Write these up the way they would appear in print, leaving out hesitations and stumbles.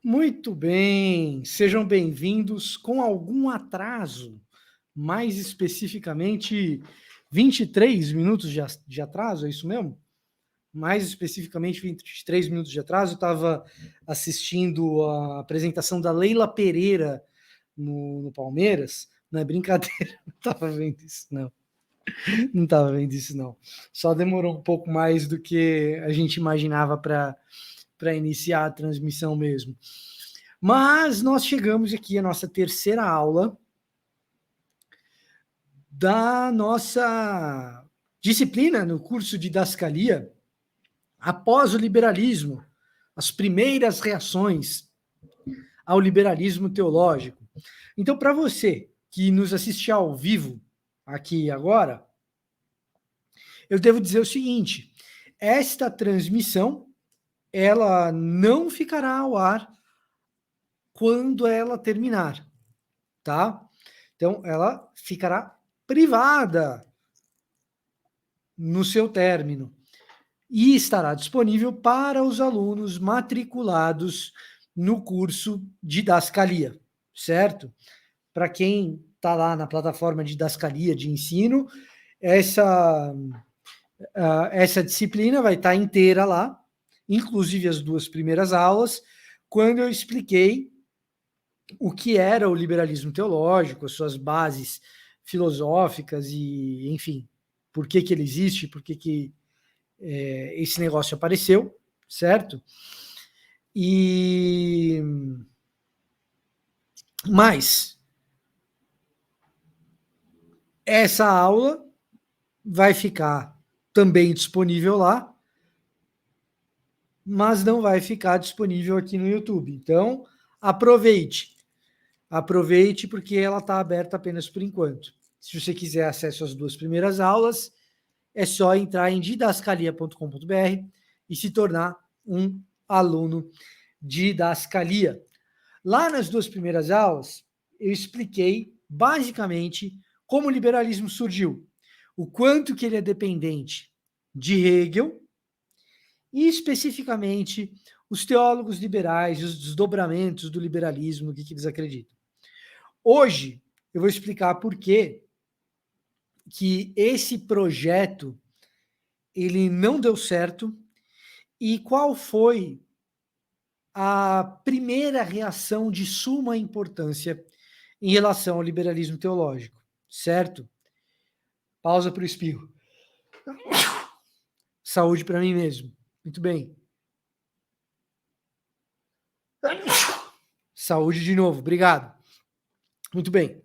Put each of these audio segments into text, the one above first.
Muito bem, sejam bem-vindos com algum atraso, mais especificamente 23 minutos de atraso, é isso mesmo? Mais especificamente 23 minutos de atraso. Eu estava assistindo a apresentação da Leila Pereira no Palmeiras. Não é brincadeira, não estava vendo isso, não. Não estava vendo isso, não. Só demorou um pouco mais do que a gente imaginava para iniciar a transmissão mesmo. Mas nós chegamos aqui à nossa terceira aula da nossa disciplina no curso de Didascalia, após o liberalismo, as primeiras reações ao liberalismo teológico. Então, para você que nos assiste ao vivo aqui e agora, eu devo dizer o seguinte: esta transmissão ela não ficará ao ar quando ela terminar, tá? Então, ela ficará privada no seu término e estará disponível para os alunos matriculados no curso de Didascalia, certo? Para quem está lá na plataforma de Didascalia de ensino, essa disciplina vai estar inteira lá, inclusive as duas primeiras aulas, quando eu expliquei o que era o liberalismo teológico, as suas bases filosóficas e, enfim, por que ele existe, por que esse negócio apareceu, certo? Mas essa aula vai ficar também disponível lá, mas não vai ficar disponível aqui no YouTube. Então, aproveite. Aproveite porque ela está aberta apenas por enquanto. Se você quiser acesso às duas primeiras aulas, é só entrar em didascalia.com.br e se tornar um aluno de Didascalia. Lá nas duas primeiras aulas, eu expliquei basicamente como o liberalismo surgiu, o quanto que ele é dependente de Hegel e especificamente os teólogos liberais, os desdobramentos do liberalismo, o que eles acreditam. Hoje eu vou explicar por que esse projeto ele não deu certo e qual foi a primeira reação de suma importância em relação ao liberalismo teológico, certo? Pausa para o espirro. Saúde para mim mesmo. Muito bem. Saúde de novo, obrigado. Muito bem.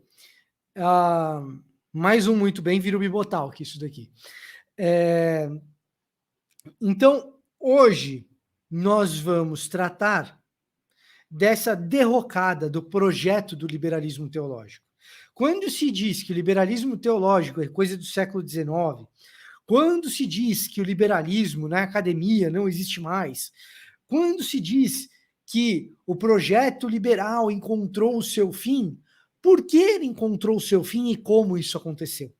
Mais um muito bem, vira o Bibotalk, isso daqui. Então, hoje, nós vamos tratar dessa derrocada do projeto do liberalismo teológico. Quando se diz que o liberalismo teológico é coisa do século XIX, quando se diz que o liberalismo na academia não existe mais, quando se diz que o projeto liberal encontrou o seu fim, por que ele encontrou o seu fim e como isso aconteceu?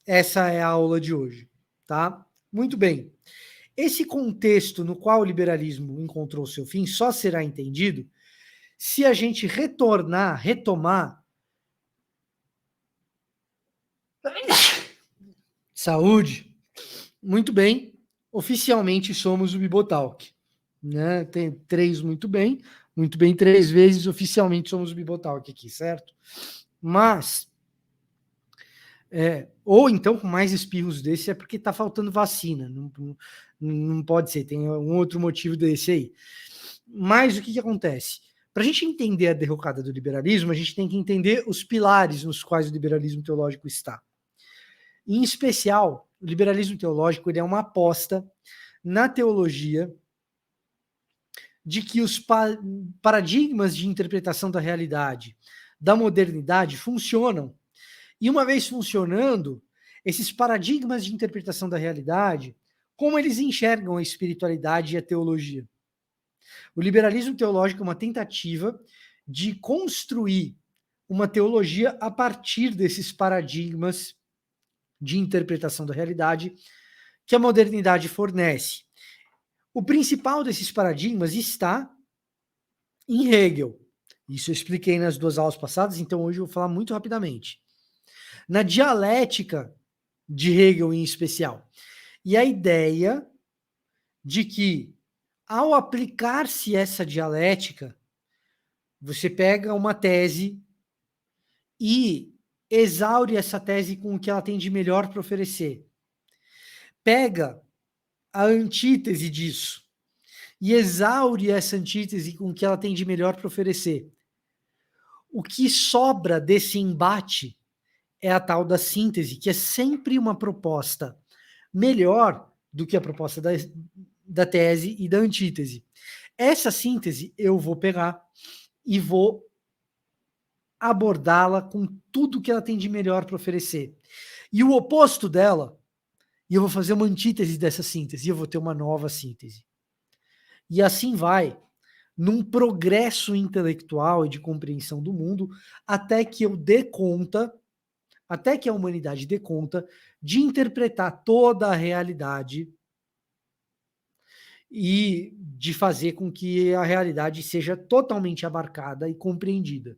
Essa é a aula de hoje, tá? Muito bem. Esse contexto no qual o liberalismo encontrou o seu fim só será entendido se a gente retomar. Saúde. Muito bem. Oficialmente somos o Bibotalk. Né? Tem três muito bem, três vezes. Oficialmente somos o Bibotalk aqui, certo? Mas, ou então com mais espirros desse é porque está faltando vacina. Não pode ser, tem um outro motivo desse aí. Mas o que acontece? Para a gente entender a derrocada do liberalismo, a gente tem que entender os pilares nos quais o liberalismo teológico está. Em especial, o liberalismo teológico ele é uma aposta na teologia de que os paradigmas de interpretação da realidade da modernidade funcionam. E uma vez funcionando, esses paradigmas de interpretação da realidade, como eles enxergam a espiritualidade e a teologia? O liberalismo teológico é uma tentativa de construir uma teologia a partir desses paradigmas de interpretação da realidade que a modernidade fornece. O principal desses paradigmas está em Hegel. Isso eu expliquei nas 2 aulas passadas, então hoje eu vou falar muito rapidamente. Na dialética de Hegel em especial. E a ideia de que, ao aplicar-se essa dialética, você pega uma tese e exaure essa tese com o que ela tem de melhor para oferecer. Pega a antítese disso e exaure essa antítese com o que ela tem de melhor para oferecer. O que sobra desse embate é a tal da síntese, que é sempre uma proposta melhor do que a proposta da tese e da antítese. Essa síntese eu vou pegar e vou abordá-la com tudo que ela tem de melhor para oferecer. E o oposto dela, e eu vou fazer uma antítese dessa síntese, e eu vou ter uma nova síntese. E assim vai, num progresso intelectual e de compreensão do mundo, até que eu dê conta, até que a humanidade dê conta de interpretar toda a realidade e de fazer com que a realidade seja totalmente abarcada e compreendida.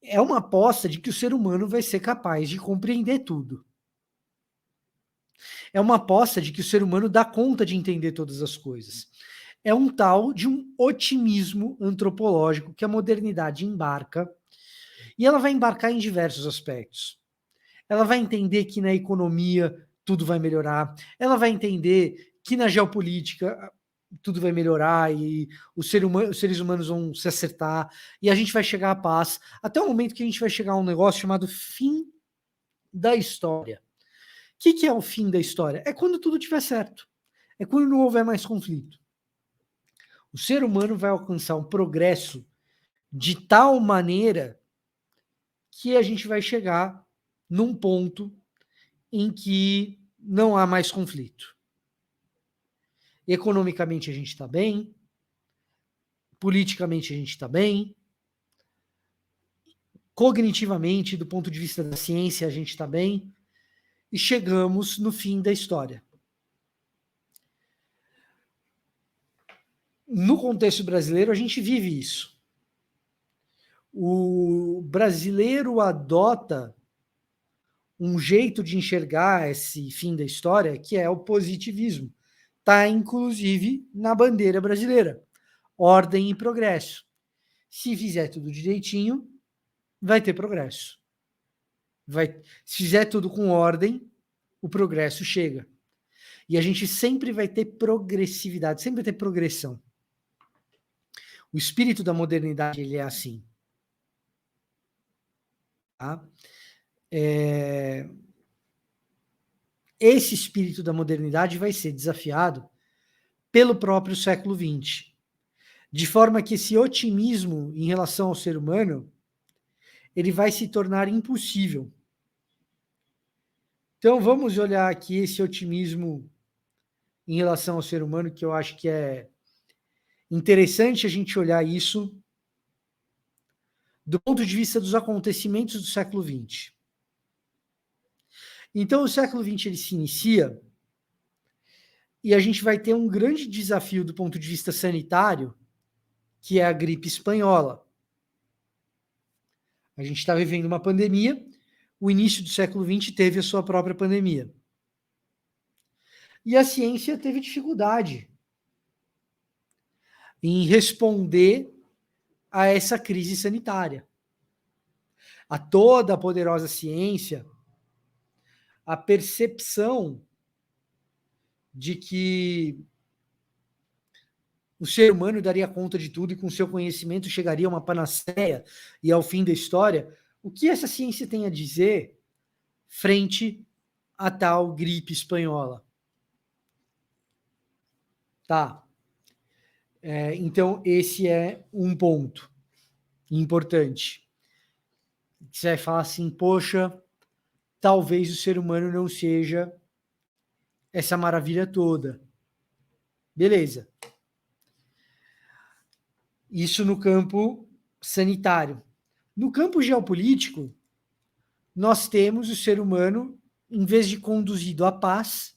É uma aposta de que o ser humano vai ser capaz de compreender tudo. É uma aposta de que o ser humano dá conta de entender todas as coisas. É um tal de um otimismo antropológico que a modernidade embarca, e ela vai embarcar em diversos aspectos. Ela vai entender que na economia tudo vai melhorar, ela vai entender que na geopolítica tudo vai melhorar e os seres humanos vão se acertar e a gente vai chegar à paz, até o momento que a gente vai chegar a um negócio chamado fim da história. O que é o fim da história? É quando tudo estiver certo. É quando não houver mais conflito. O ser humano vai alcançar um progresso de tal maneira que a gente vai chegar num ponto em que não há mais conflito. Economicamente a gente está bem, politicamente a gente está bem, cognitivamente, do ponto de vista da ciência, a gente está bem, e chegamos no fim da história. No contexto brasileiro, a gente vive isso. O brasileiro adota um jeito de enxergar esse fim da história que é o positivismo. Está, inclusive, na bandeira brasileira. Ordem e progresso. Se fizer tudo direitinho, vai ter progresso. Se fizer tudo com ordem, o progresso chega. E a gente sempre vai ter progressividade, sempre vai ter progressão. O espírito da modernidade, ele é assim. Tá? Esse espírito da modernidade vai ser desafiado pelo próprio século XX. De forma que esse otimismo em relação ao ser humano, ele vai se tornar impossível. Então, vamos olhar aqui esse otimismo em relação ao ser humano, que eu acho que é interessante a gente olhar isso do ponto de vista dos acontecimentos do século XX. Então, o século XX ele se inicia e a gente vai ter um grande desafio do ponto de vista sanitário, que é a gripe espanhola. A gente está vivendo uma pandemia, o início do século XX teve a sua própria pandemia. E a ciência teve dificuldade em responder a essa crise sanitária. A toda a poderosa ciência, a percepção de que o ser humano daria conta de tudo e com seu conhecimento chegaria a uma panaceia e ao fim da história, o que essa ciência tem a dizer frente a tal gripe espanhola? Tá. Então, esse é um ponto importante. Você vai falar assim, poxa, talvez o ser humano não seja essa maravilha toda. Beleza. Isso no campo sanitário. No campo geopolítico, nós temos o ser humano, em vez de conduzido à paz,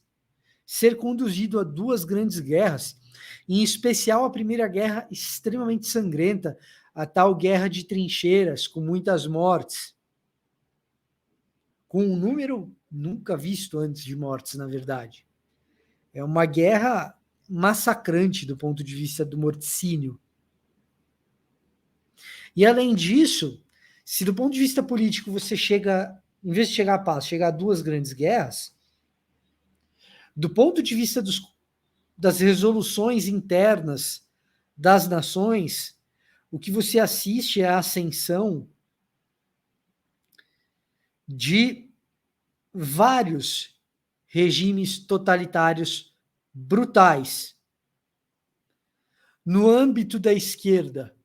ser conduzido a duas grandes guerras, em especial a Primeira Guerra extremamente sangrenta, a tal guerra de trincheiras, com muitas mortes, com um número nunca visto antes de mortes, na verdade. É uma guerra massacrante do ponto de vista do morticínio. E além disso, se do ponto de vista político você chega, em vez de chegar à paz, chegar a duas grandes guerras, do ponto de vista das resoluções internas das nações, o que você assiste é a ascensão de vários regimes totalitários brutais. No âmbito da esquerda,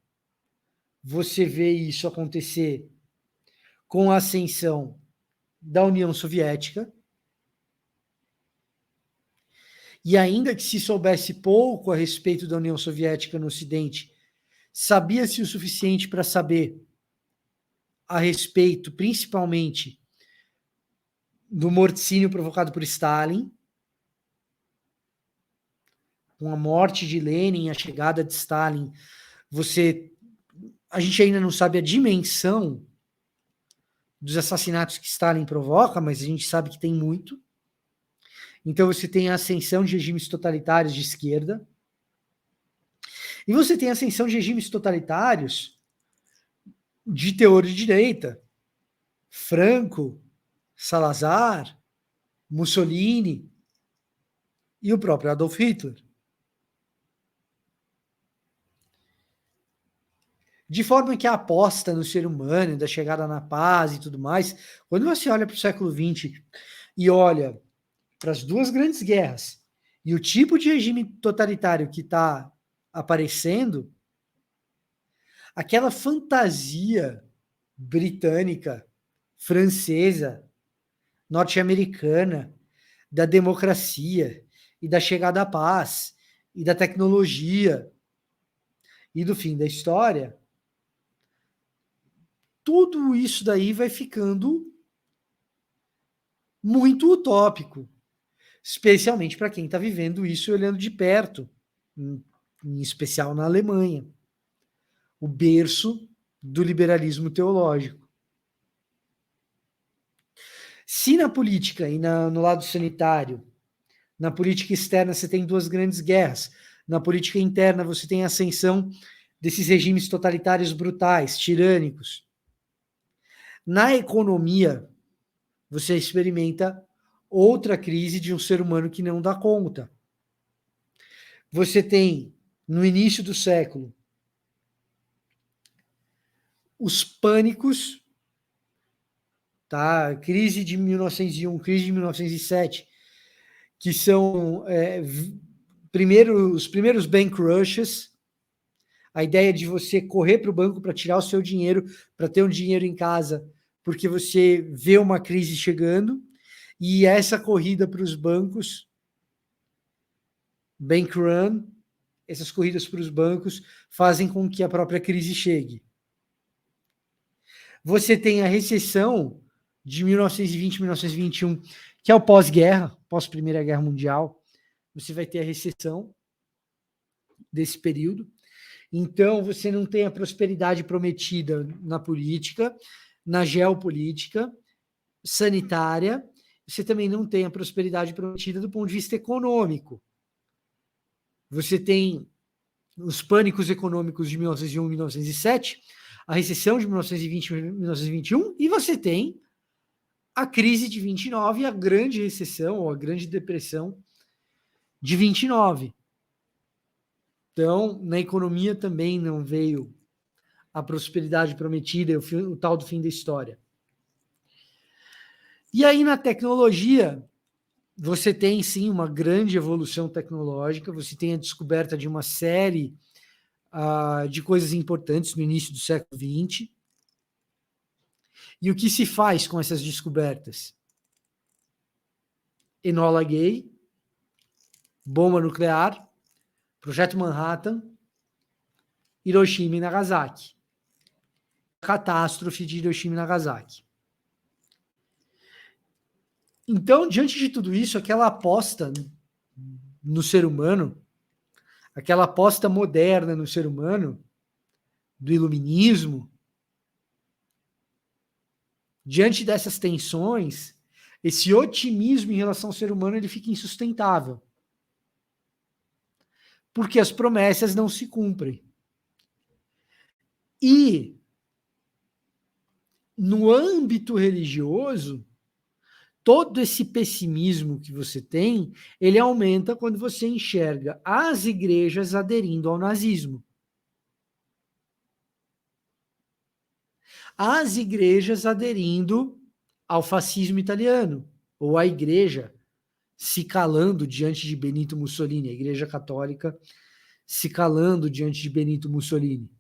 você vê isso acontecer com a ascensão da União Soviética, e ainda que se soubesse pouco a respeito da União Soviética no Ocidente, sabia-se o suficiente para saber a respeito, principalmente, do morticínio provocado por Stalin, com a morte de Lenin, a chegada de Stalin. A gente ainda não sabe a dimensão dos assassinatos que Stalin provoca, mas a gente sabe que tem muito. Então você tem a ascensão de regimes totalitários de esquerda, e você tem a ascensão de regimes totalitários de teor de direita. Franco, Salazar, Mussolini e o próprio Adolf Hitler. De forma que a aposta no ser humano, da chegada na paz e tudo mais, quando você olha para o século XX e olha para as duas grandes guerras e o tipo de regime totalitário que está aparecendo, aquela fantasia britânica, francesa, norte-americana, da democracia e da chegada à paz e da tecnologia e do fim da história, tudo isso daí vai ficando muito utópico, especialmente para quem está vivendo isso e olhando de perto, em especial na Alemanha, o berço do liberalismo teológico. Se na política e no lado sanitário, na política externa você tem duas grandes guerras, na política interna você tem a ascensão desses regimes totalitários brutais, tirânicos. Na economia, você experimenta outra crise de um ser humano que não dá conta. Você tem, no início do século, os pânicos, tá? Crise de 1901, crise de 1907, que são os primeiros bank rushes, a ideia de você correr para o banco para tirar o seu dinheiro, para ter um dinheiro em casa, porque você vê uma crise chegando, e essa corrida para os bancos, bank run, essas corridas para os bancos fazem com que a própria crise chegue. Você tem a recessão de 1920, 1921, que é o pós-guerra, pós-Primeira Guerra Mundial. Você vai ter a recessão desse período. Então, você não tem a prosperidade prometida na política, na geopolítica, sanitária. Você também não tem a prosperidade prometida do ponto de vista econômico. Você tem os pânicos econômicos de 1901 e 1907, a recessão de 1920 e 1921, e você tem a crise de 29 e a grande recessão, ou a grande depressão de 29. Então, na economia também não veio a prosperidade prometida, o tal do fim da história. E aí, na tecnologia, você tem, sim, uma grande evolução tecnológica, você tem a descoberta de uma série de coisas importantes no início do século XX. E o que se faz com essas descobertas? Enola Gay, bomba nuclear, Projeto Manhattan, Hiroshima e Nagasaki. Catástrofe de Hiroshima e Nagasaki. Então, diante de tudo isso, aquela aposta no ser humano, aquela aposta moderna no ser humano, do iluminismo, diante dessas tensões, esse otimismo em relação ao ser humano ele fica insustentável. Porque as promessas não se cumprem. E, no âmbito religioso, todo esse pessimismo que você tem, ele aumenta quando você enxerga as igrejas aderindo ao nazismo. As igrejas aderindo ao fascismo italiano, ou a igreja se calando diante de Benito Mussolini, a igreja católica se calando diante de Benito Mussolini.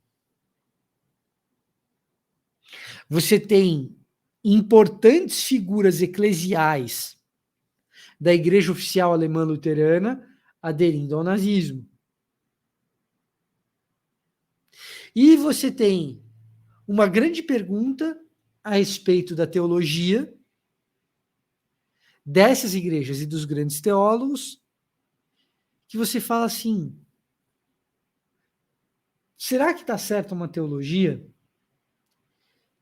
Você tem importantes figuras eclesiais da igreja oficial alemã luterana aderindo ao nazismo. E você tem uma grande pergunta a respeito da teologia dessas igrejas e dos grandes teólogos, que você fala assim, será que está certa uma teologia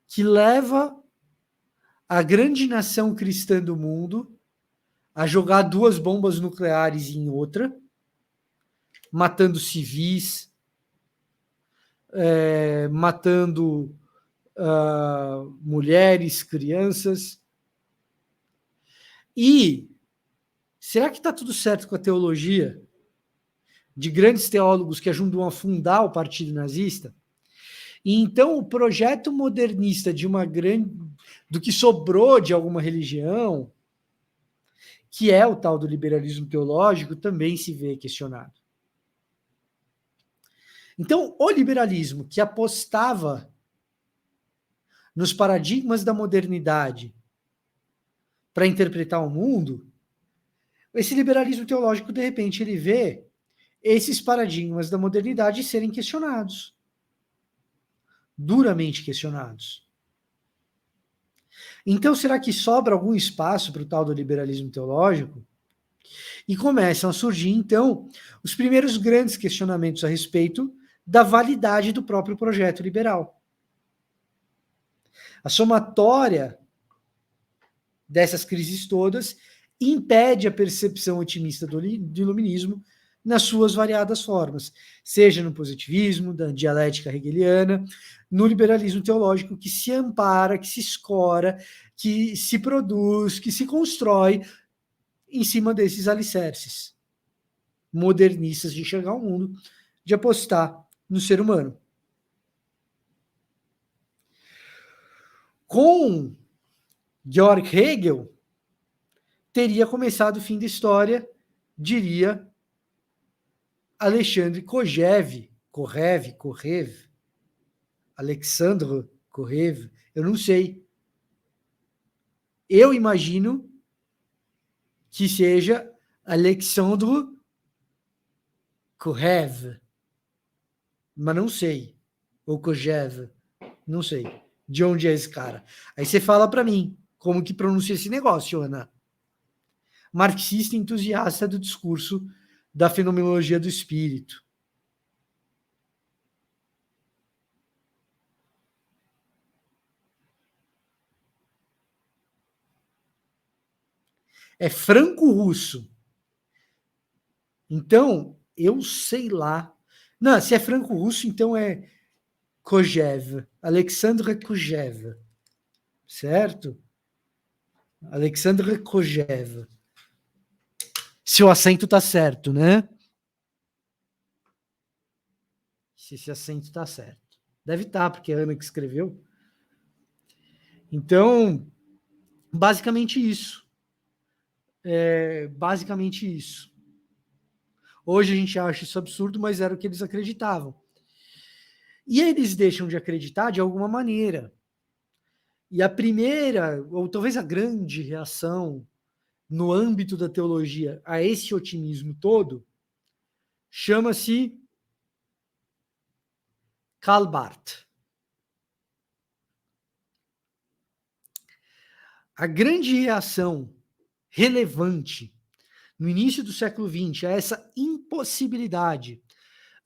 que leva a grande nação cristã do mundo a jogar 2 bombas nucleares em outra, matando civis, matando mulheres, crianças. E será que está tudo certo com a teologia de grandes teólogos que ajudam a fundar o partido nazista? E então o projeto modernista de uma grande, do que sobrou de alguma religião, que é o tal do liberalismo teológico, também se vê questionado. Então, o liberalismo que apostava nos paradigmas da modernidade para interpretar o mundo, esse liberalismo teológico, de repente, ele vê esses paradigmas da modernidade serem questionados, duramente questionados. Então, será que sobra algum espaço para o tal do liberalismo teológico? E começam a surgir, então, os primeiros grandes questionamentos a respeito da validade do próprio projeto liberal. A somatória dessas crises todas impede a percepção otimista do iluminismo nas suas variadas formas, seja no positivismo, da dialética hegeliana, no liberalismo teológico que se ampara, que se escora, que se produz, que se constrói em cima desses alicerces modernistas de enxergar o mundo, de apostar no ser humano. Com Georg Hegel, teria começado o fim da história, diria Alexandre Kojev, Alexandre Kojev, eu não sei. Eu imagino que seja Alexandre Kojev, mas não sei. Ou Kojev, não sei. De onde é esse cara? Aí você fala para mim como que pronuncia esse negócio, Ana. Marxista entusiasta do discurso da fenomenologia do espírito. É franco-russo. Então, eu sei lá. Não, se é franco-russo, então é Kojev. Alexandre Kojev. Certo? Alexandre Kojev. Se o acento tá certo, né? Se esse acento tá certo. Deve estar, porque é a Ana que escreveu. Então, basicamente isso. Basicamente isso. Hoje a gente acha isso absurdo, mas era o que eles acreditavam. E eles deixam de acreditar de alguma maneira. E a primeira, ou talvez a grande reação no âmbito da teologia a esse otimismo todo, chama-se Karl Barth. A grande reação relevante no início do século XX, a essa impossibilidade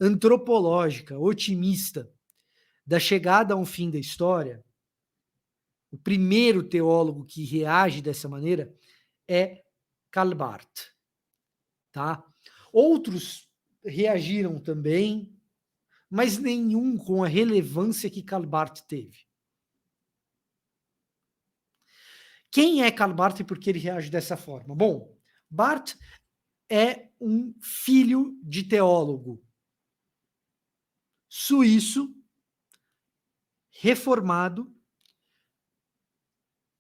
antropológica, otimista, da chegada a um fim da história, o primeiro teólogo que reage dessa maneira é Karl Barth. Tá? Outros reagiram também, mas nenhum com a relevância que Karl Barth teve. Quem é Karl Barth e por que ele reage dessa forma? Bom, Barth é um filho de teólogo suíço, reformado,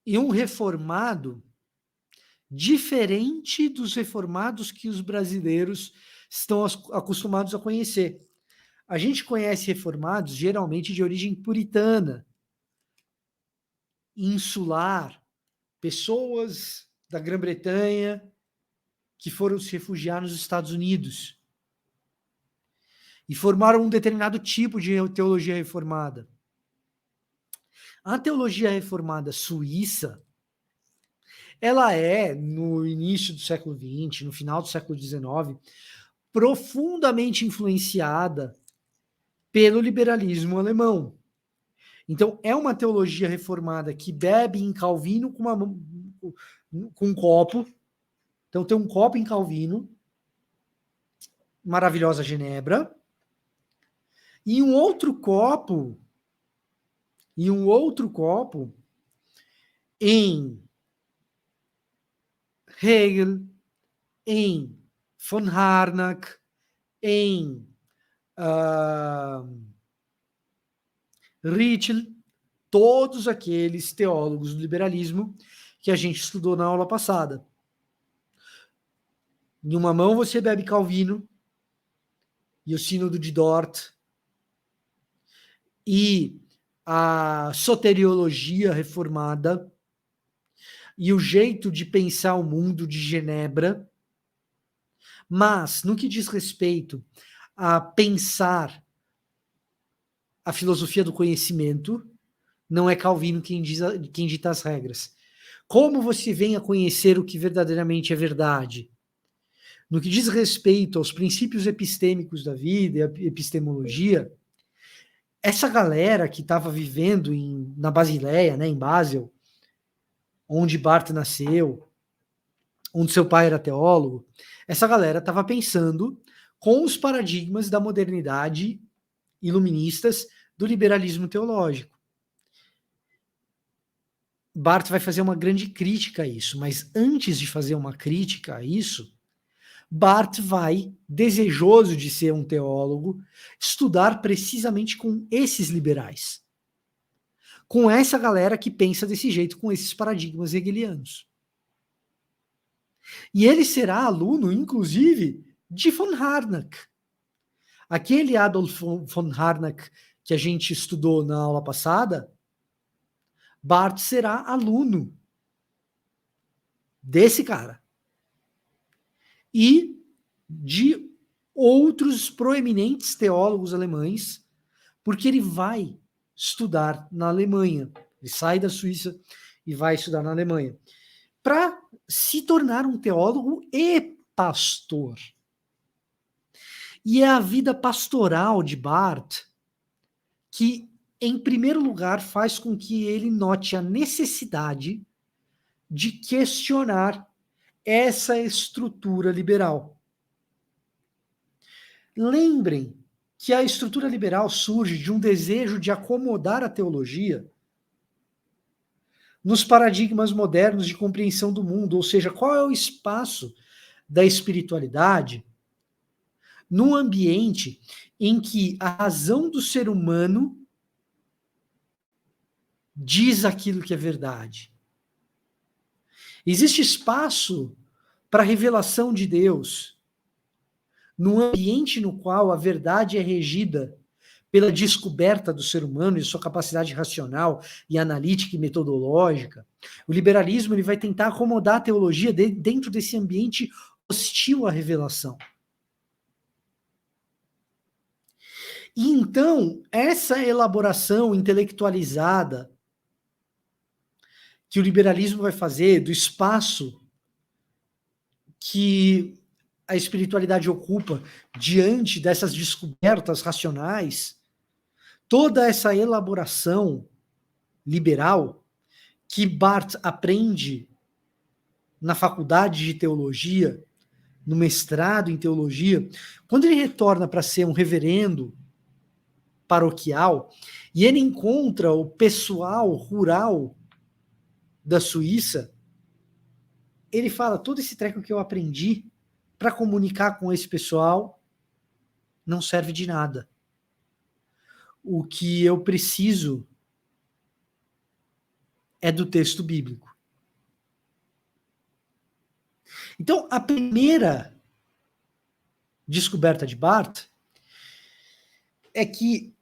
e um reformado diferente dos reformados que os brasileiros estão acostumados a conhecer. A gente conhece reformados geralmente de origem puritana, insular, pessoas da Grã-Bretanha que foram se refugiar nos Estados Unidos e formaram um determinado tipo de teologia reformada. A teologia reformada suíça, ela é, no início do século XX, no final do século XIX, profundamente influenciada pelo liberalismo alemão. Então, é uma teologia reformada que bebe em Calvino com um copo. Então, tem um copo em Calvino, maravilhosa Genebra, e um outro copo em Hegel, em von Harnack, em Ritschl, todos aqueles teólogos do liberalismo que a gente estudou na aula passada. Em uma mão você bebe Calvino e o Sínodo de Dort e a soteriologia reformada e o jeito de pensar o mundo de Genebra, mas no que diz respeito a pensar a filosofia do conhecimento, não é Calvino quem dita as regras. Como você vem a conhecer o que verdadeiramente é verdade? No que diz respeito aos princípios epistêmicos da vida e a epistemologia, essa galera que estava vivendo na Basileia, né, em Basel, onde Barth nasceu, onde seu pai era teólogo, essa galera estava pensando com os paradigmas da modernidade iluministas do liberalismo teológico. Barth vai fazer uma grande crítica a isso, mas antes de fazer uma crítica a isso, Barth vai, desejoso de ser um teólogo, estudar precisamente com esses liberais. Com essa galera que pensa desse jeito, com esses paradigmas hegelianos. E ele será aluno, inclusive, de von Harnack. Aquele Adolf von Harnack que a gente estudou na aula passada, Barth será aluno desse cara. E de outros proeminentes teólogos alemães, porque ele vai estudar na Alemanha. Ele sai da Suíça e vai estudar na Alemanha. Para se tornar um teólogo e pastor. E é a vida pastoral de Barth que, em primeiro lugar, faz com que ele note a necessidade de questionar essa estrutura liberal. Lembrem que a estrutura liberal surge de um desejo de acomodar a teologia nos paradigmas modernos de compreensão do mundo, ou seja, qual é o espaço da espiritualidade num ambiente em que a razão do ser humano diz aquilo que é verdade. Existe espaço para a revelação de Deus num ambiente no qual a verdade é regida pela descoberta do ser humano e sua capacidade racional e analítica e metodológica. O liberalismo ele vai tentar acomodar a teologia dentro desse ambiente hostil à revelação. E então, essa elaboração intelectualizada que o liberalismo vai fazer do espaço que a espiritualidade ocupa diante dessas descobertas racionais, toda essa elaboração liberal que Barth aprende na faculdade de teologia, no mestrado em teologia, quando ele retorna para ser um reverendo paroquial, e ele encontra o pessoal rural da Suíça, ele fala, todo esse treco que eu aprendi para comunicar com esse pessoal não serve de nada. O que eu preciso é do texto bíblico. Então, a primeira descoberta de Barth é que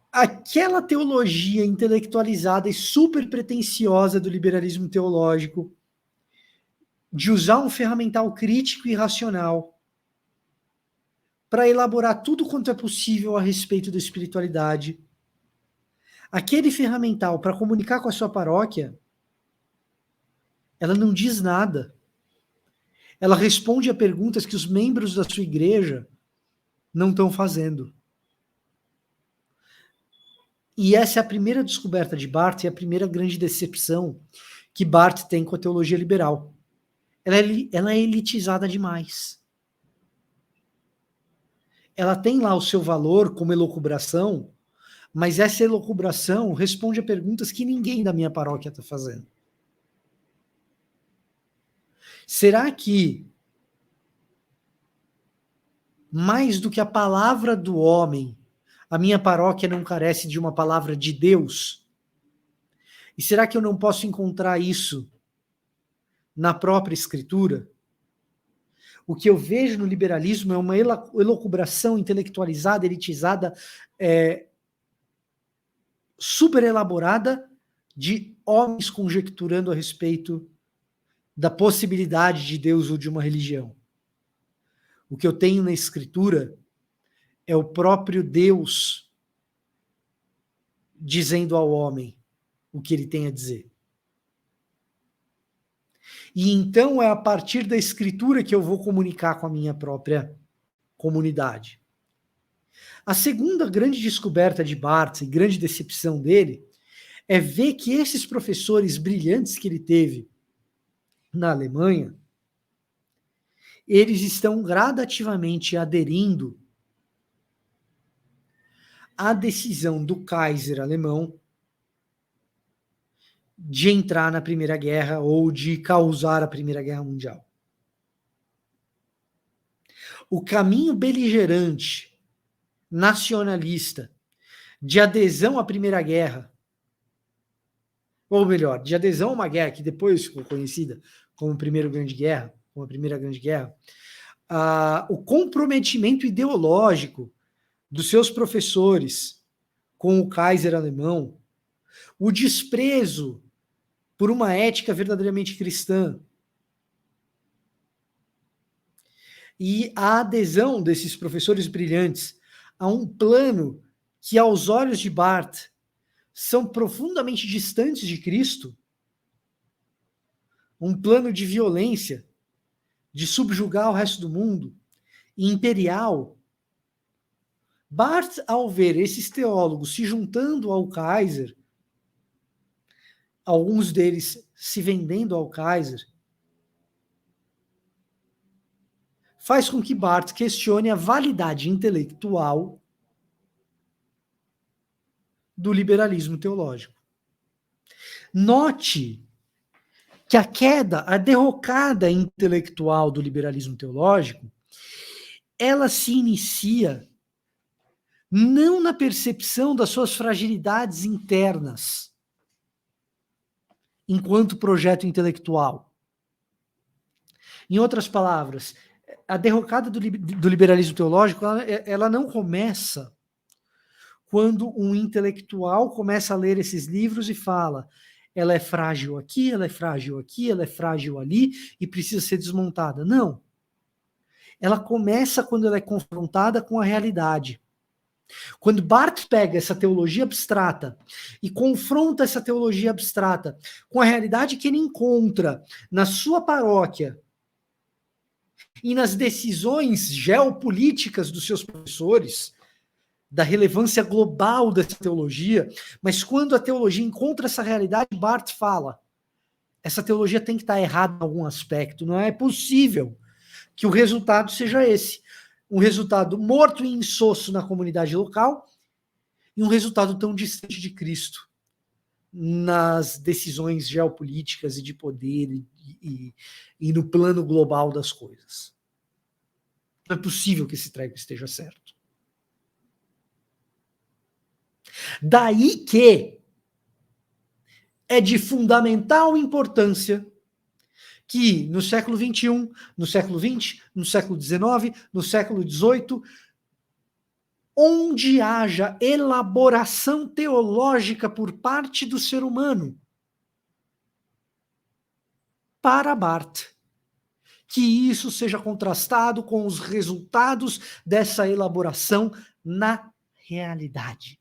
aquela teologia intelectualizada e super pretensiosa do liberalismo teológico, de usar um ferramental crítico e racional para elaborar tudo quanto é possível a respeito da espiritualidade, aquele ferramental para comunicar com a sua paróquia, ela não diz nada. Ela responde a perguntas que os membros da sua igreja não estão fazendo. E essa é a primeira descoberta de Barth e a primeira grande decepção que Barth tem com a teologia liberal. Ela é elitizada demais. Ela tem lá o seu valor como elucubração, mas essa elucubração responde a perguntas que ninguém da minha paróquia está fazendo. Será que, mais do que a palavra do homem, a minha paróquia não carece de uma palavra de Deus? E será que eu não posso encontrar isso na própria Escritura? O que eu vejo no liberalismo é uma elucubração intelectualizada, elitizada, super elaborada, de homens conjecturando a respeito da possibilidade de Deus ou de uma religião. O que eu tenho na Escritura é o próprio Deus dizendo ao homem o que ele tem a dizer. E então é a partir da Escritura que eu vou comunicar com a minha própria comunidade. A segunda grande descoberta de Barth e grande decepção dele é ver que esses professores brilhantes que ele teve na Alemanha, eles estão gradativamente aderindo à decisão do Kaiser alemão de entrar na Primeira Guerra ou de causar a Primeira Guerra Mundial. O caminho beligerante, nacionalista, de adesão à Primeira Guerra, ou melhor, de adesão a uma guerra que depois ficou conhecida como Primeira Grande Guerra, o comprometimento ideológico dos seus professores com o Kaiser alemão, o desprezo por uma ética verdadeiramente cristã e a adesão desses professores brilhantes a um plano que, aos olhos de Barth, são profundamente distantes de Cristo, um plano de violência, de subjugar o resto do mundo, imperial. Barth, ao ver esses teólogos se juntando ao Kaiser, alguns deles se vendendo ao Kaiser, faz com que Barth questione a validade intelectual do liberalismo teológico. Note que a derrocada intelectual do liberalismo teológico, ela se inicia não na percepção das suas fragilidades internas, enquanto projeto intelectual. Em outras palavras, a derrocada do liberalismo teológico, ela não começa quando um intelectual começa a ler esses livros e fala: ela é frágil aqui, ela é frágil aqui, ela é frágil ali e precisa ser desmontada. Não. Ela começa quando ela é confrontada com a realidade. Quando Barth pega essa teologia abstrata e confronta essa teologia abstrata com a realidade que ele encontra na sua paróquia, e nas decisões geopolíticas dos seus professores, da relevância global dessa teologia, mas quando a teologia encontra essa realidade, Barth fala, essa teologia tem que estar errada em algum aspecto, não é possível que o resultado seja esse, um resultado morto e insosso na comunidade local e um resultado tão distante de Cristo nas decisões geopolíticas e de poder e no plano global das coisas. Não é possível que esse treco esteja certo. Daí que é de fundamental importância que no século XXI, no século XX, no século XIX, no século XVIII, onde haja elaboração teológica por parte do ser humano, para Barth, que isso seja contrastado com os resultados dessa elaboração na realidade.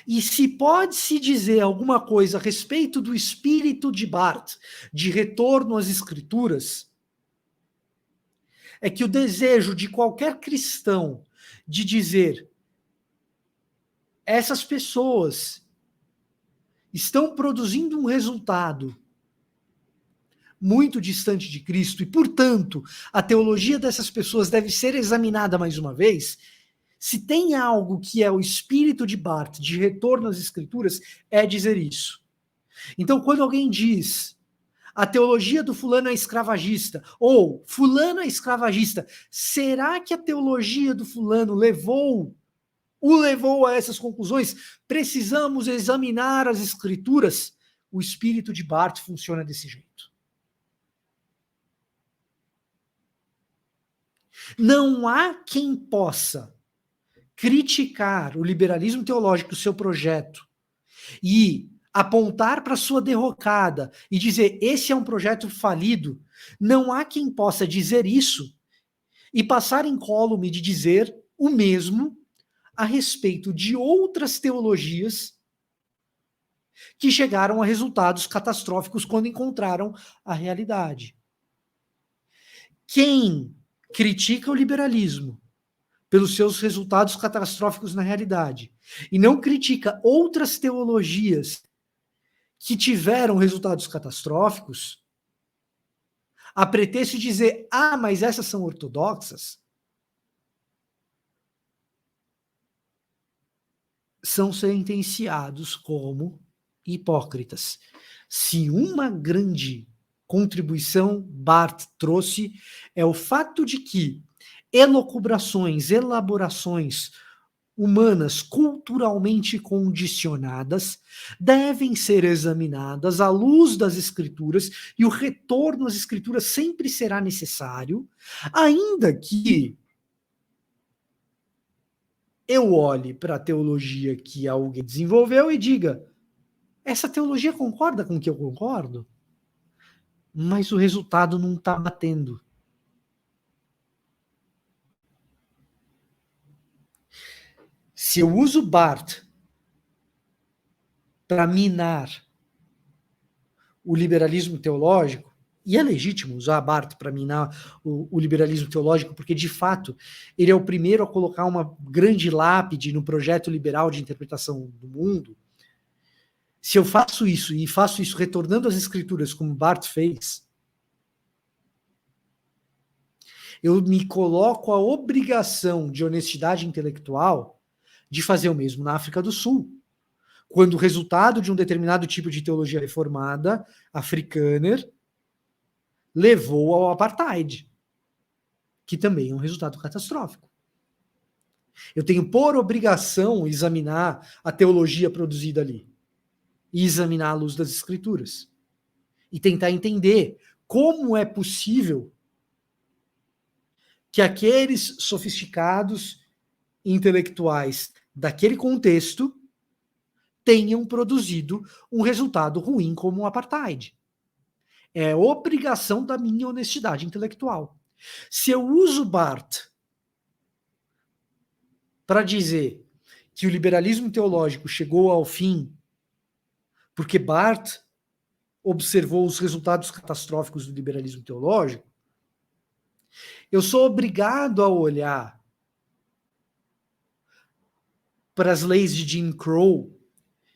E se pode-se dizer alguma coisa a respeito do espírito de Barth, de retorno às escrituras, é que o desejo de qualquer cristão de dizer essas pessoas estão produzindo um resultado muito distante de Cristo e, portanto, a teologia dessas pessoas deve ser examinada mais uma vez. Se tem algo que é o espírito de Barth, de retorno às escrituras, é dizer isso. Então, quando alguém diz a teologia do fulano é escravagista, ou fulano é escravagista, será que a teologia do fulano o levou a essas conclusões? Precisamos examinar as escrituras. O espírito de Barth funciona desse jeito. Não há quem possa criticar o liberalismo teológico, o seu projeto, e apontar para sua derrocada e dizer esse é um projeto falido. Não há quem possa dizer isso e passar incólume de dizer o mesmo a respeito de outras teologias que chegaram a resultados catastróficos quando encontraram a realidade. Quem critica o liberalismo pelos seus resultados catastróficos na realidade e não critica outras teologias que tiveram resultados catastróficos, a pretexto de dizer, mas essas são ortodoxas, são sentenciados como hipócritas. Se uma grande contribuição Barth trouxe é o fato de que elucubrações, elaborações humanas culturalmente condicionadas devem ser examinadas à luz das escrituras, e o retorno às escrituras sempre será necessário, ainda que eu olhe para a teologia que alguém desenvolveu e diga, essa teologia concorda com o que eu concordo? Mas o resultado não está batendo. Se eu uso Barth para minar o liberalismo teológico, e é legítimo usar Barth para minar o liberalismo teológico, porque, de fato, ele é o primeiro a colocar uma grande lápide no projeto liberal de interpretação do mundo. Se eu faço isso, e faço isso retornando às escrituras, como Barth fez, eu me coloco a obrigação de honestidade intelectual de fazer o mesmo na África do Sul, quando o resultado de um determinado tipo de teologia reformada, africana, levou ao apartheid, que também é um resultado catastrófico. Eu tenho por obrigação examinar a teologia produzida ali, e examinar a luz das escrituras, e tentar entender como é possível que aqueles sofisticados intelectuais daquele contexto tenham produzido um resultado ruim como o apartheid. É obrigação da minha honestidade intelectual. Se eu uso Barth para dizer que o liberalismo teológico chegou ao fim porque Barth observou os resultados catastróficos do liberalismo teológico, eu sou obrigado a olhar para as leis de Jim Crow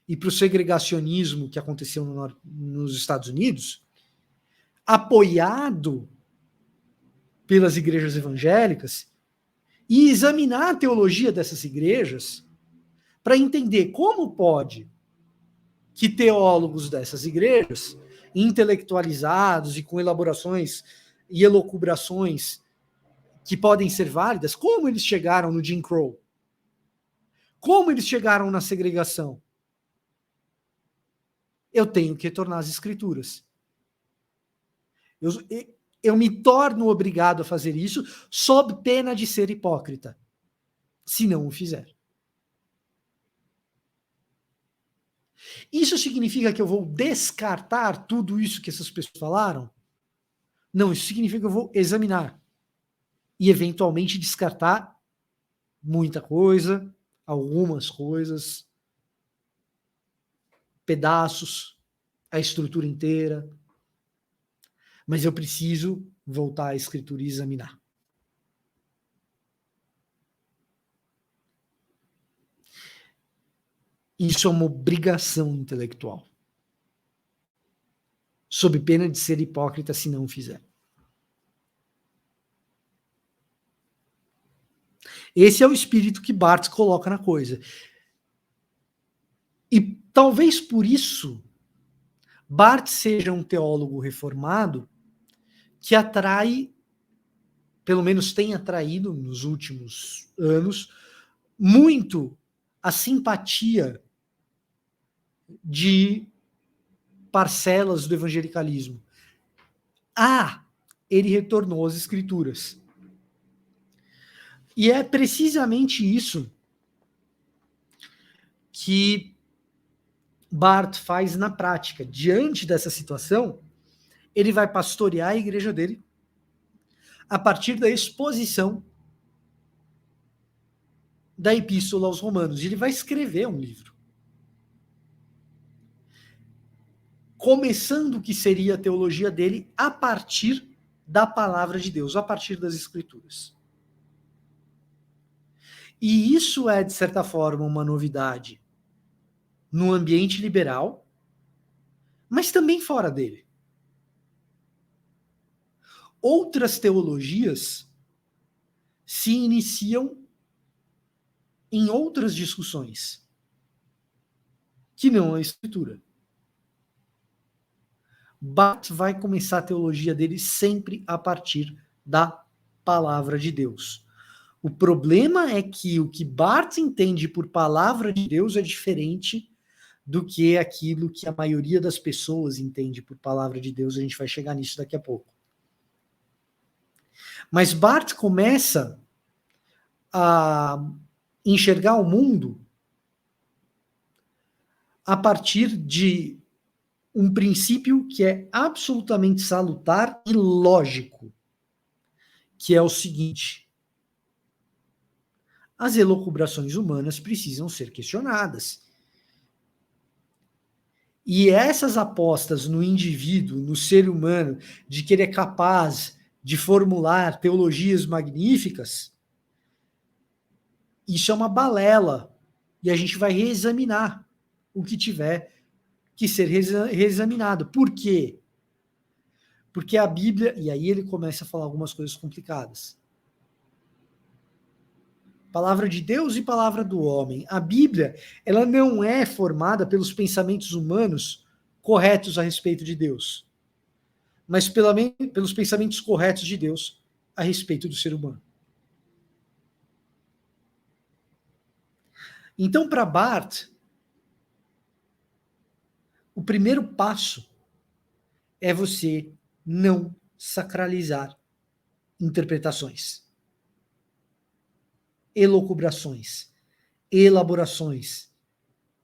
e para o segregacionismo que aconteceu nos Estados Unidos, apoiado pelas igrejas evangélicas, e examinar a teologia dessas igrejas para entender como pode que teólogos dessas igrejas, intelectualizados e com elaborações e elucubrações que podem ser válidas, como eles chegaram no Jim Crow? Como eles chegaram na segregação? Eu tenho que retornar às escrituras. Eu me torno obrigado a fazer isso sob pena de ser hipócrita, se não o fizer. Isso significa que eu vou descartar tudo isso que essas pessoas falaram? Não, isso significa que eu vou examinar e eventualmente descartar muita coisa, algumas coisas, pedaços, a estrutura inteira. Mas eu preciso voltar à escritura e examinar. Isso é uma obrigação intelectual, sob pena de ser hipócrita se não o fizer. Esse é o espírito que Barthes coloca na coisa. E talvez por isso Barthes seja um teólogo reformado que atrai, pelo menos tem atraído nos últimos anos, muito a simpatia de parcelas do evangelicalismo. Ele retornou às escrituras. E é precisamente isso que Barth faz na prática. Diante dessa situação, ele vai pastorear a igreja dele a partir da exposição da Epístola aos Romanos. E ele vai escrever um livro. Começando o que seria a teologia dele a partir da palavra de Deus, a partir das Escrituras. E isso é, de certa forma, uma novidade no ambiente liberal, mas também fora dele. Outras teologias se iniciam em outras discussões, que não a Escritura. Barth vai começar a teologia dele sempre a partir da palavra de Deus. O problema é que o que Barth entende por palavra de Deus é diferente do que aquilo que a maioria das pessoas entende por palavra de Deus. A gente vai chegar nisso daqui a pouco. Mas Barth começa a enxergar o mundo a partir de um princípio que é absolutamente salutar e lógico, que é o seguinte: as elucubrações humanas precisam ser questionadas. E essas apostas no indivíduo, no ser humano, de que ele é capaz de formular teologias magníficas, isso é uma balela. E a gente vai reexaminar o que tiver que ser reexaminado. Por quê? Porque a Bíblia, e aí ele começa a falar algumas coisas complicadas. Palavra de Deus e palavra do homem. A Bíblia, ela não é formada pelos pensamentos humanos corretos a respeito de Deus, mas pelos pensamentos corretos de Deus a respeito do ser humano. Então, para Barth, o primeiro passo é você não sacralizar interpretações, elucubrações, elaborações,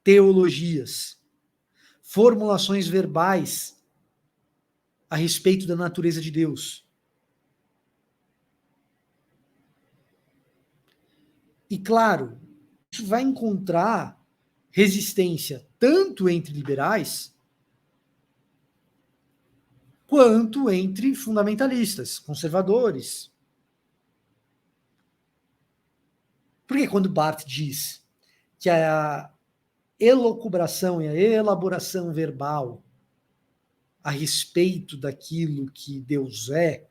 teologias, formulações verbais a respeito da natureza de Deus. E claro, isso vai encontrar resistência tanto entre liberais quanto entre fundamentalistas, conservadores. Porque quando Barth diz que a elucubração e a elaboração verbal a respeito daquilo que Deus é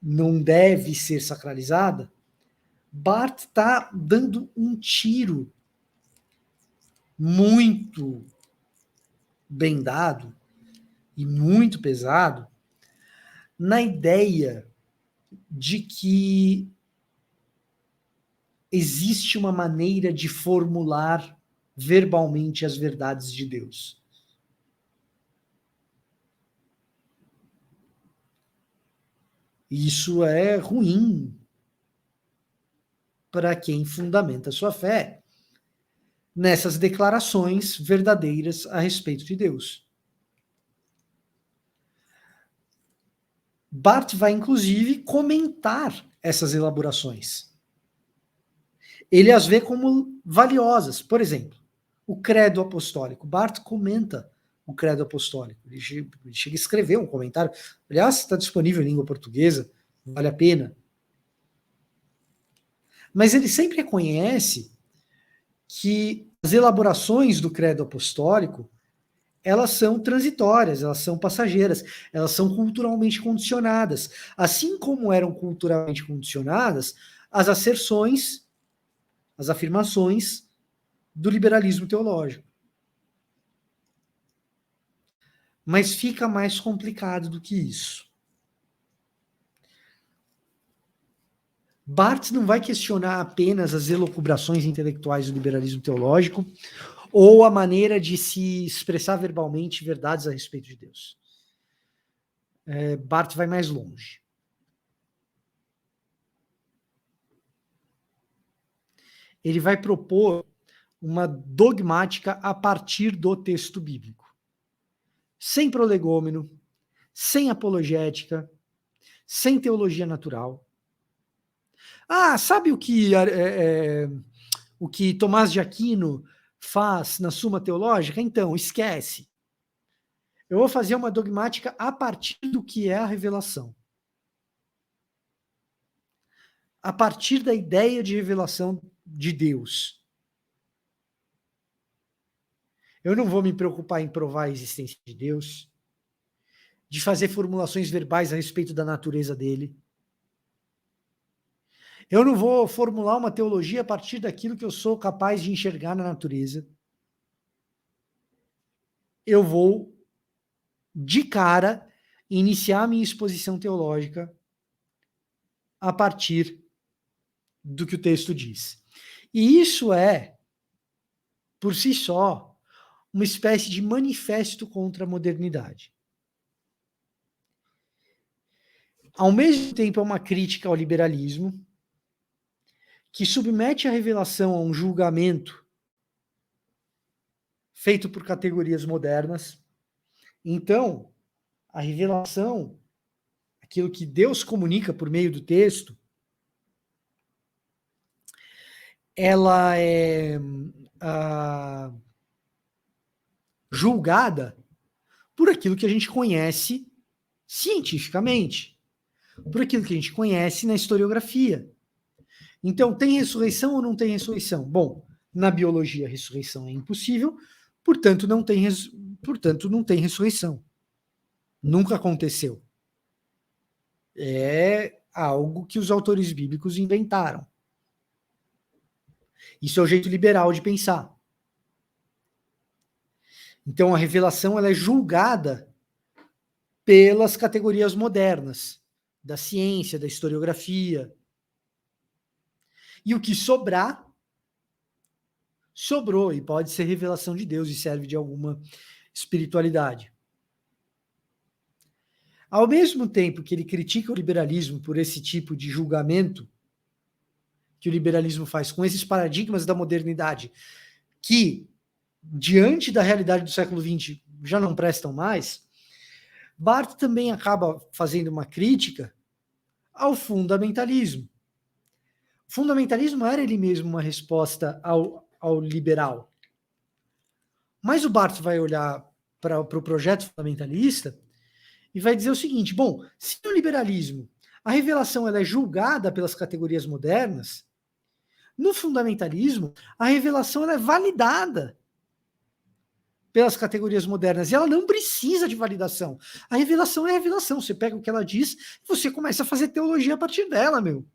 não deve ser sacralizada, Barth está dando um tiro muito bem dado e muito pesado na ideia de que existe uma maneira de formular verbalmente as verdades de Deus. Isso é ruim para quem fundamenta sua fé nessas declarações verdadeiras a respeito de Deus. Barth vai, inclusive, comentar essas elaborações. Ele as vê como valiosas. Por exemplo, o credo apostólico. Barth comenta o credo apostólico. Ele chega a escrever um comentário. Aliás, está disponível em língua portuguesa, vale a pena. Mas ele sempre reconhece que as elaborações do credo apostólico, elas são transitórias, elas são passageiras, elas são culturalmente condicionadas. Assim como eram culturalmente condicionadas as asserções, as afirmações do liberalismo teológico. Mas fica mais complicado do que isso. Barth não vai questionar apenas as elucubrações intelectuais do liberalismo teológico ou a maneira de se expressar verbalmente verdades a respeito de Deus. Barth vai mais longe. Ele vai propor uma dogmática a partir do texto bíblico. Sem prolegômeno, sem apologética, sem teologia natural. Sabe o que Tomás de Aquino faz na Suma Teológica? Então, esquece. Eu vou fazer uma dogmática a partir do que é a revelação. A partir da ideia de revelação de Deus. Eu não vou me preocupar em provar a existência de Deus, de fazer formulações verbais a respeito da natureza dele. Eu não vou formular uma teologia a partir daquilo que eu sou capaz de enxergar na natureza. Eu vou, de cara, iniciar a minha exposição teológica a partir do que o texto diz. E isso é, por si só, uma espécie de manifesto contra a modernidade. Ao mesmo tempo, é uma crítica ao liberalismo, que submete a revelação a um julgamento feito por categorias modernas. Então, a revelação, aquilo que Deus comunica por meio do texto, ela é julgada por aquilo que a gente conhece cientificamente, por aquilo que a gente conhece na historiografia. Então, tem ressurreição ou não tem ressurreição? Bom, na biologia a ressurreição é impossível, portanto não tem ressurreição. Nunca aconteceu. É algo que os autores bíblicos inventaram. Isso é o jeito liberal de pensar. Então a revelação ela é julgada pelas categorias modernas, da ciência, da historiografia. E o que sobrar, sobrou, e pode ser revelação de Deus e serve de alguma espiritualidade. Ao mesmo tempo que ele critica o liberalismo por esse tipo de julgamento que o liberalismo faz com esses paradigmas da modernidade, que, diante da realidade do século XX, já não prestam mais, Barth também acaba fazendo uma crítica ao fundamentalismo. O fundamentalismo era ele mesmo uma resposta ao liberal. Mas o Barth vai olhar para o projeto fundamentalista e vai dizer o seguinte, bom, se no liberalismo a revelação ela é julgada pelas categorias modernas, no fundamentalismo a revelação ela é validada pelas categorias modernas, e ela não precisa de validação. A revelação é a revelação, você pega o que ela diz e você começa a fazer teologia a partir dela, meu.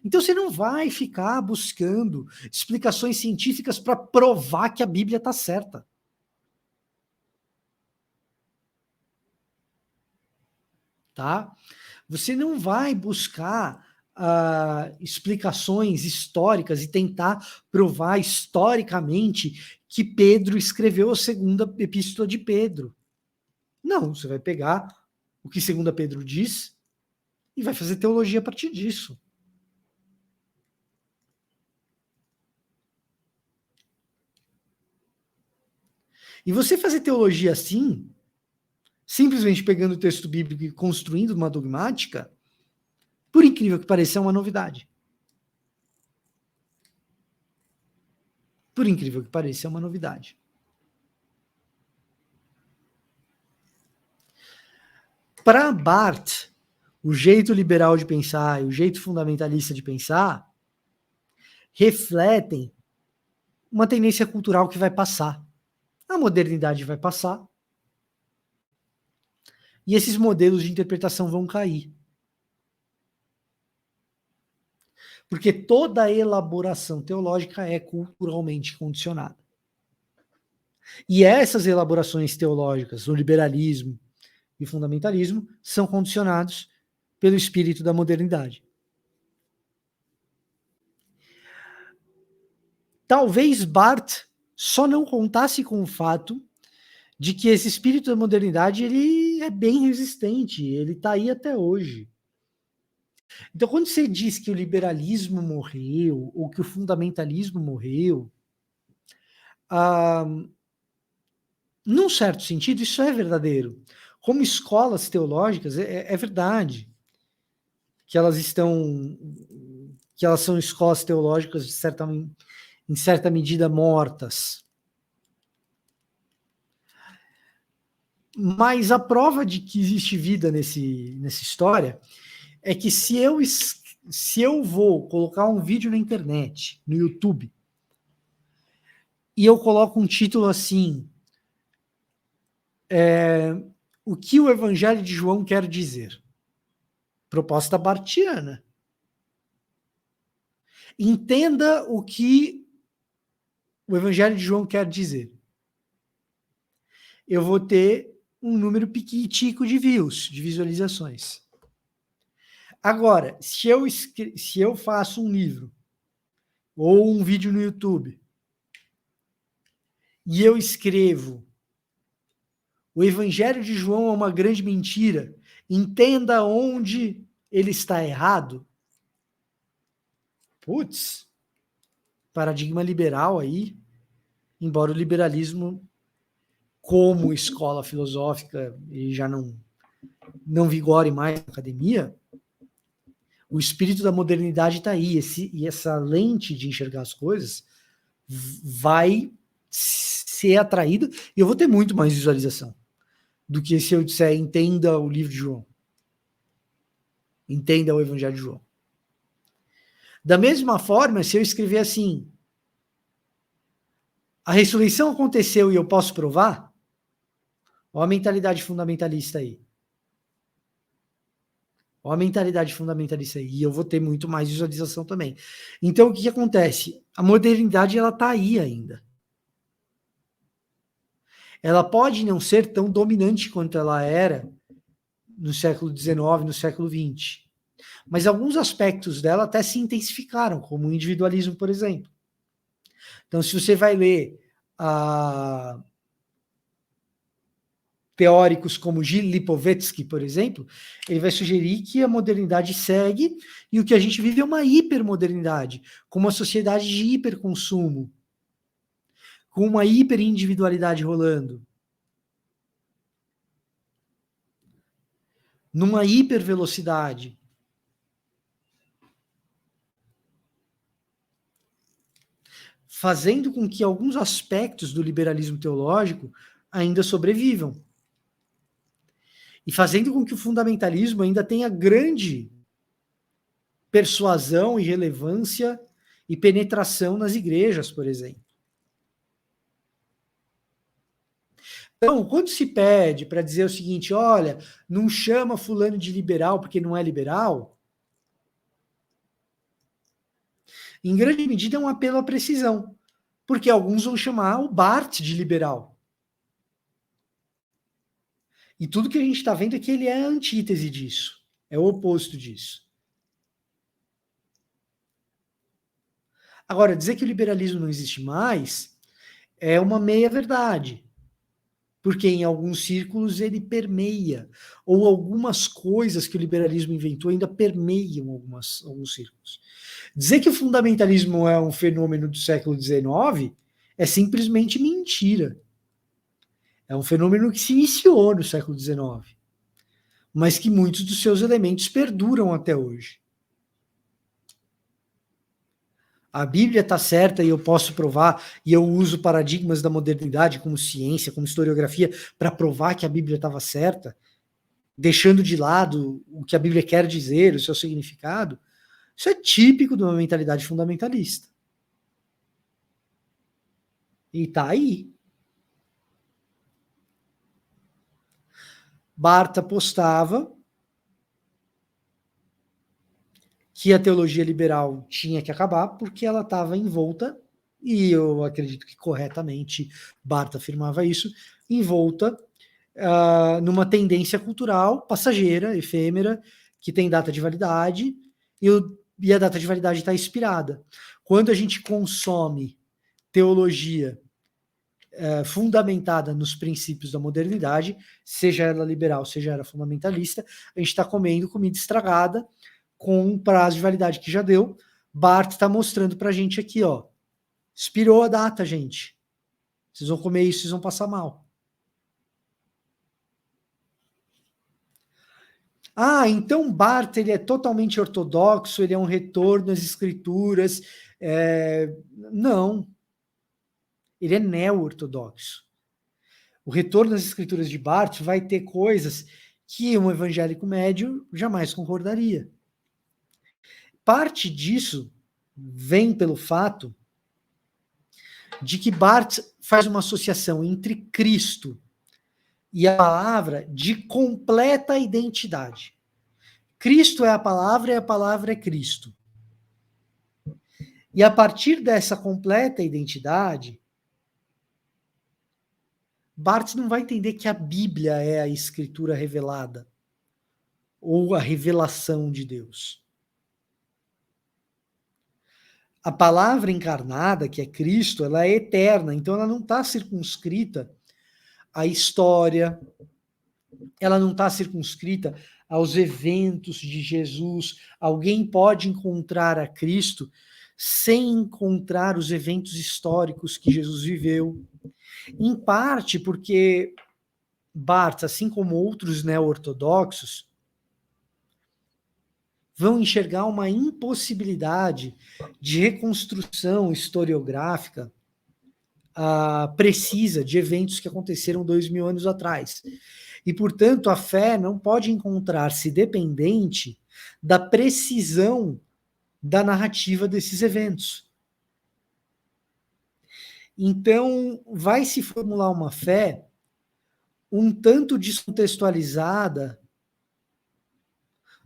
Então você não vai ficar buscando explicações científicas para provar que a Bíblia está certa. Tá? Você não vai buscar explicações históricas e tentar provar historicamente que Pedro escreveu a segunda epístola de Pedro. Não, você vai pegar o que segunda Pedro diz e vai fazer teologia a partir disso. E você fazer teologia assim, simplesmente pegando o texto bíblico e construindo uma dogmática, por incrível que pareça, é uma novidade. Por incrível que pareça, é uma novidade. Para Barth, o jeito liberal de pensar e o jeito fundamentalista de pensar refletem uma tendência cultural que vai passar. A modernidade vai passar e esses modelos de interpretação vão cair. Porque toda elaboração teológica é culturalmente condicionada. E essas elaborações teológicas, o liberalismo e o fundamentalismo, são condicionados pelo espírito da modernidade. Talvez Barth só não contasse com o fato de que esse espírito da modernidade ele é bem resistente, ele está aí até hoje. Então, quando você diz que o liberalismo morreu, ou que o fundamentalismo morreu, num certo sentido, isso é verdadeiro. Como escolas teológicas, é verdade que elas são escolas teológicas em certa medida mortas. Mas a prova de que existe vida nessa história é que se eu vou colocar um vídeo na internet, no YouTube, e eu coloco um título assim, o que o Evangelho de João quer dizer? Proposta barthiana. Entenda o que o Evangelho de João quer dizer. Eu vou ter um número piquitico de views, de visualizações. Agora, se eu faço um livro ou um vídeo no YouTube e eu escrevo o Evangelho de João é uma grande mentira, entenda onde ele está errado. Putz, paradigma liberal aí, embora o liberalismo como escola filosófica e já não vigore mais na academia, o espírito da modernidade está aí, e essa lente de enxergar as coisas vai ser atraída, e eu vou ter muito mais visualização do que se eu disser entenda o livro de João. Entenda o Evangelho de João. Da mesma forma, se eu escrever assim, a ressurreição aconteceu e eu posso provar, olha a mentalidade fundamentalista aí. Olha a mentalidade fundamentalista aí. E eu vou ter muito mais visualização também. Então, o que acontece? A modernidade, ela está aí ainda. Ela pode não ser tão dominante quanto ela era no século XIX, no século XX. Mas alguns aspectos dela até se intensificaram, como o individualismo, por exemplo. Então, se você vai ler teóricos como Gil Lipovetsky, por exemplo, ele vai sugerir que a modernidade segue e o que a gente vive é uma hipermodernidade, com uma sociedade de hiperconsumo, com uma hiperindividualidade rolando, numa hipervelocidade. Fazendo com que alguns aspectos do liberalismo teológico ainda sobrevivam. e fazendo com que o fundamentalismo ainda tenha grande persuasão e relevância e penetração nas igrejas, por exemplo. Então, quando se pede para dizer o seguinte, olha, não chama fulano de liberal porque não é liberal, em grande medida é um apelo à precisão, porque alguns vão chamar o Barth de liberal. E tudo que a gente está vendo é que ele é a antítese disso, é o oposto disso. Agora, dizer que o liberalismo não existe mais é uma meia-verdade, porque em alguns círculos ele permeia, ou algumas coisas que o liberalismo inventou ainda permeiam alguns círculos. Dizer que o fundamentalismo é um fenômeno do século XIX é simplesmente mentira. É um fenômeno que se iniciou no século XIX, mas que muitos dos seus elementos perduram até hoje. A Bíblia está certa e eu posso provar, e eu uso paradigmas da modernidade como ciência, como historiografia, para provar que a Bíblia estava certa, deixando de lado o que a Bíblia quer dizer, o seu significado. Isso é típico de uma mentalidade fundamentalista. E está aí. Barth apostava que a teologia liberal tinha que acabar porque ela estava envolta, e eu acredito que corretamente Barth afirmava isso, envolta numa tendência cultural passageira, efêmera, que tem data de validade, e a data de validade está expirada. Quando a gente consome teologia fundamentada nos princípios da modernidade, seja ela liberal, seja ela fundamentalista, a gente está comendo comida estragada, com um prazo de validade que já deu. Barth está mostrando para a gente aqui, ó, expirou a data, gente. Vocês vão comer isso, vocês vão passar mal. Ah, então Barth ele é totalmente ortodoxo, ele é um retorno às escrituras. Não, ele é neo-ortodoxo. O retorno às escrituras de Barth vai ter coisas que um evangélico médio jamais concordaria. Parte disso vem pelo fato de que Barth faz uma associação entre Cristo e a palavra de completa identidade. Cristo é a palavra e a palavra é Cristo. E a partir dessa completa identidade, Barth não vai entender que a Bíblia é a escritura revelada ou a revelação de Deus. A palavra encarnada, que é Cristo, ela é eterna, então ela não está circunscrita à história, ela não está circunscrita aos eventos de Jesus. Alguém pode encontrar a Cristo sem encontrar os eventos históricos que Jesus viveu. Em parte porque Barth, assim como outros neo-ortodoxos, vão enxergar uma impossibilidade de reconstrução historiográfica precisa de eventos que aconteceram 2000 anos atrás. E, portanto, a fé não pode encontrar-se dependente da precisão da narrativa desses eventos. Então, vai se formular uma fé um tanto descontextualizada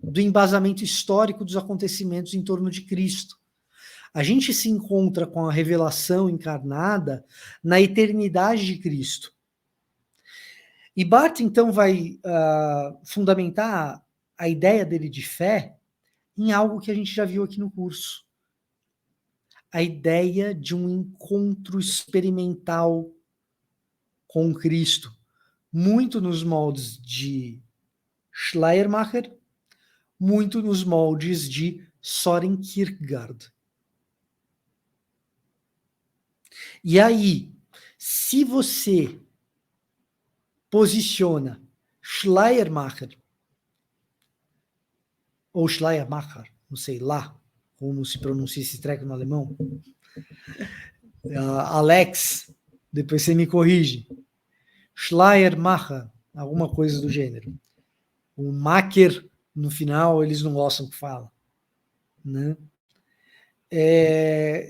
do embasamento histórico dos acontecimentos em torno de Cristo. A gente se encontra com a revelação encarnada na eternidade de Cristo. E Barth, então, vai fundamentar a ideia dele de fé em algo que a gente já viu aqui no curso. A ideia de um encontro experimental com Cristo, muito nos moldes de Schleiermacher, muito nos moldes de Søren Kierkegaard. E aí, se você posiciona Schleiermacher, ou Schleiermacher, não sei lá como se pronuncia esse treco no alemão, Alex, depois você me corrige, Schleiermacher, alguma coisa do gênero. o Macker, no final, eles não gostam que fala. Né?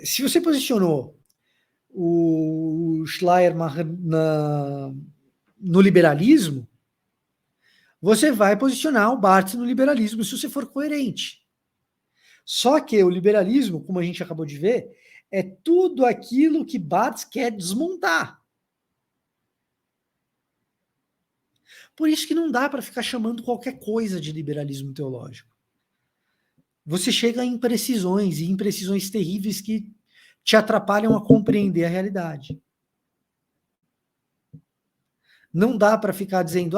Se você posicionou o Schleiermacher no liberalismo, você vai posicionar o Barthes no liberalismo se você for coerente. Só que o liberalismo, como a gente acabou de ver, é tudo aquilo que Barthes quer desmontar. Por isso que não dá para ficar chamando qualquer coisa de liberalismo teológico. Você chega a imprecisões, e imprecisões terríveis que te atrapalham a compreender a realidade. Não dá para ficar dizendo,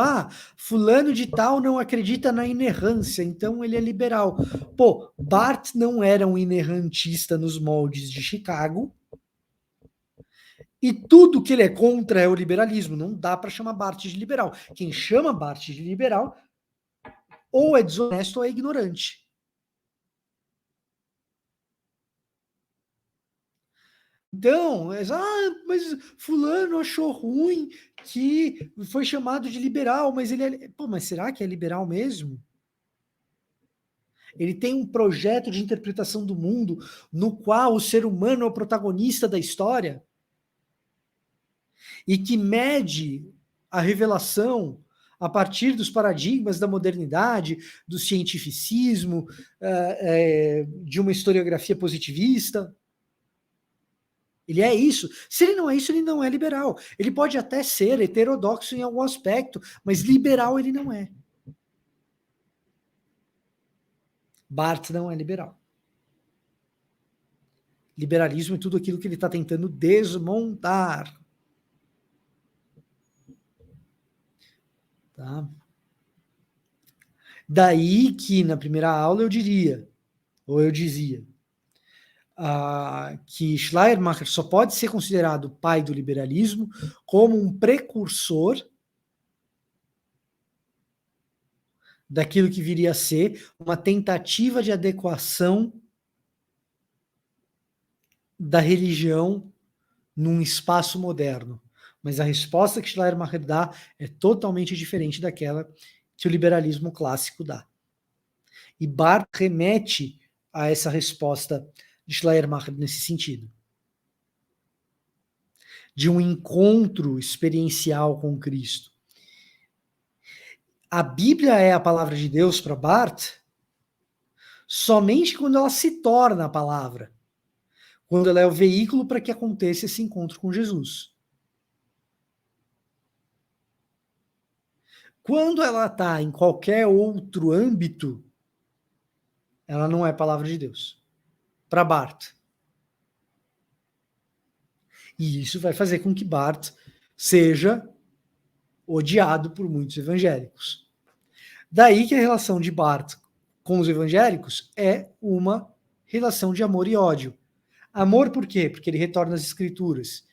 fulano de tal não acredita na inerrância, então ele é liberal. Pô, Barthes não era um inerrantista nos moldes de Chicago, e tudo que ele é contra é o liberalismo. Não dá para chamar Barthes de liberal. Quem chama Barthes de liberal ou é desonesto ou é ignorante. Então, mas fulano achou ruim que foi chamado de liberal, mas ele é... Pô, mas será que é liberal mesmo? Ele tem um projeto de interpretação do mundo no qual o ser humano é o protagonista da história e que mede a revelação a partir dos paradigmas da modernidade, do cientificismo, de uma historiografia positivista. Ele é isso. Se ele não é isso, ele não é liberal. Ele pode até ser heterodoxo em algum aspecto, mas liberal ele não é. Barthes não é liberal. Liberalismo é tudo aquilo que ele está tentando desmontar. Tá? Daí que na primeira aula eu dizia, que Schleiermacher só pode ser considerado pai do liberalismo como um precursor daquilo que viria a ser uma tentativa de adequação da religião num espaço moderno. Mas a resposta que Schleiermacher dá é totalmente diferente daquela que o liberalismo clássico dá. E Barthes remete a essa resposta de Schleiermacher nesse sentido. De um encontro experiencial com Cristo. A Bíblia é a palavra de Deus para Barthes somente quando ela se torna a palavra. Quando ela é o veículo para que aconteça esse encontro com Jesus. Quando ela está em qualquer outro âmbito, ela não é palavra de Deus. Para Barthes. E isso vai fazer com que Barthes seja odiado por muitos evangélicos. Daí que a relação de Barthes com os evangélicos é uma relação de amor e ódio. Amor por quê? Porque ele retorna às escrituras.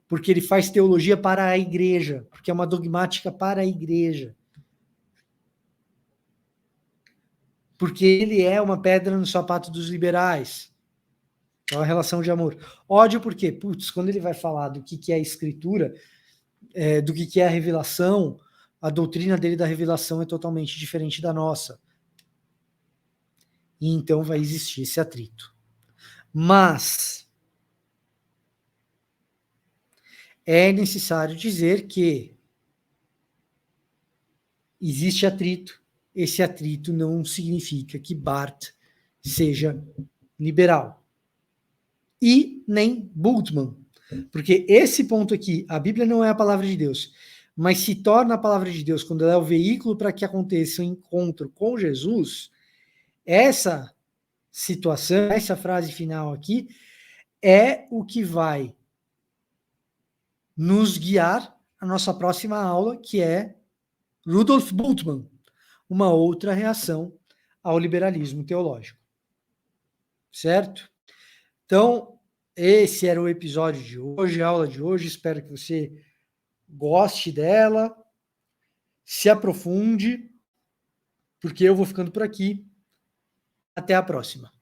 Porque ele faz teologia para a igreja. Porque é uma dogmática para a igreja. Porque ele é uma pedra no sapato dos liberais. É uma relação de amor. Ódio por quê? Putz, quando ele vai falar do que é a escritura, do que é a revelação, a doutrina dele da revelação é totalmente diferente da nossa. E então vai existir esse atrito. Mas é necessário dizer que existe atrito. Esse atrito não significa que Barthes seja liberal. E nem Bultmann. Porque esse ponto aqui, a Bíblia não é a palavra de Deus, mas se torna a palavra de Deus quando ela é o veículo para que aconteça o encontro com Jesus, essa situação, essa frase final aqui, é o que vai nos guiar a nossa próxima aula, que é Rudolf Bultmann, uma outra reação ao liberalismo teológico. Certo? Então, esse era o episódio de hoje, a aula de hoje. Espero que você goste dela, se aprofunde, porque eu vou ficando por aqui. Até a próxima.